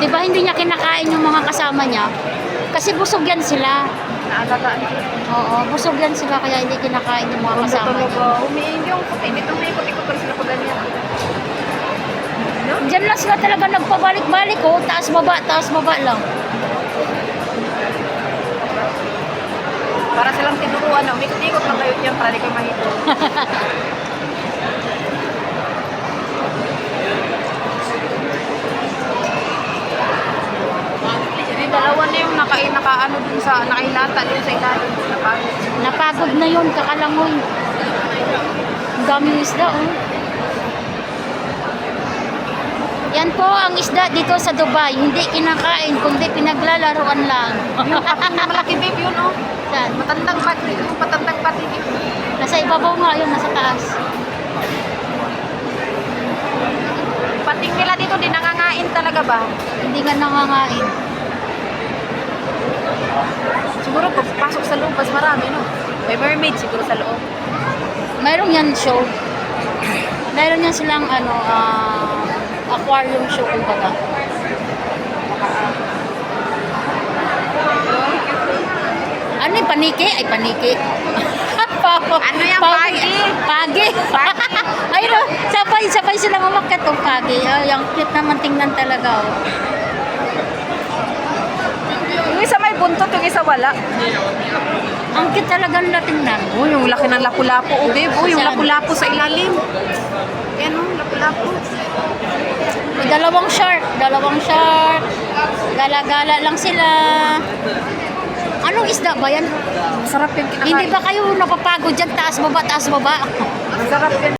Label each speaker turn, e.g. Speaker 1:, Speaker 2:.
Speaker 1: Di ba hindi niya kinakain yung mga kasama niya? Kasi busog yan sila.
Speaker 2: Naalagaan ko.
Speaker 1: Oo, busog yan sila kaya hindi kinakain yung mga kasama niya.
Speaker 2: Umiigyong ko. Hindi tumikot-ikot pa sila ko ganyan. No?
Speaker 1: Diyan lang sila talaga nagpabalik-balik, oh. Taas baba lang.
Speaker 2: Para silang tinuruan na umikot-ikot lang kayo dyan para di kayo mahito. Yung dalawa na yung nakaano dun sa, nakahinata dun sa ilalim. Napagod.
Speaker 1: Napagod na yun, kakalangoy. Ang daming isda, oh. Yan po ang isda dito sa Dubai. Hindi kinakain, kundi pinaglalaruan lang.
Speaker 2: Yung malaki babe yun, oh.
Speaker 1: Saan?
Speaker 2: Matandang pati, yung patandang pati.
Speaker 1: Nasa ibabaw nga yun, nasa taas.
Speaker 2: Pating nila dito, di nangangain talaga ba?
Speaker 1: Hindi nga nangangain.
Speaker 2: Siguro pasok sa loob, mas marami, no? May mermaid siguro sa loob.
Speaker 1: Mayroon yan show. Mayroon yan silang aquarium show, kumbaga. Ano yung paniki? Ay, paniki.
Speaker 2: Ano yung pagi?
Speaker 1: Pagi. Ay, no, sabay sila umakyat ng pagi. Ay, ang cute naman tingnan talaga. Oh.
Speaker 2: Yung isa may buntot, yung isa wala.
Speaker 1: Ang cute talaga nila tingnan.
Speaker 2: Oh, yung laki ng lapu-lapu, oh babe. Oh, yung
Speaker 1: Saan?
Speaker 2: lapu-lapu sa ilalim. Yan, oh, lapu-lapu.
Speaker 1: May dalawang shark. Gala-gala lang sila. Anong isda ba yan?
Speaker 2: Masarap yung kinakain.
Speaker 1: Hindi ba kayo napapagod dyan? Taas baba, taas baba.
Speaker 2: Masarap yan.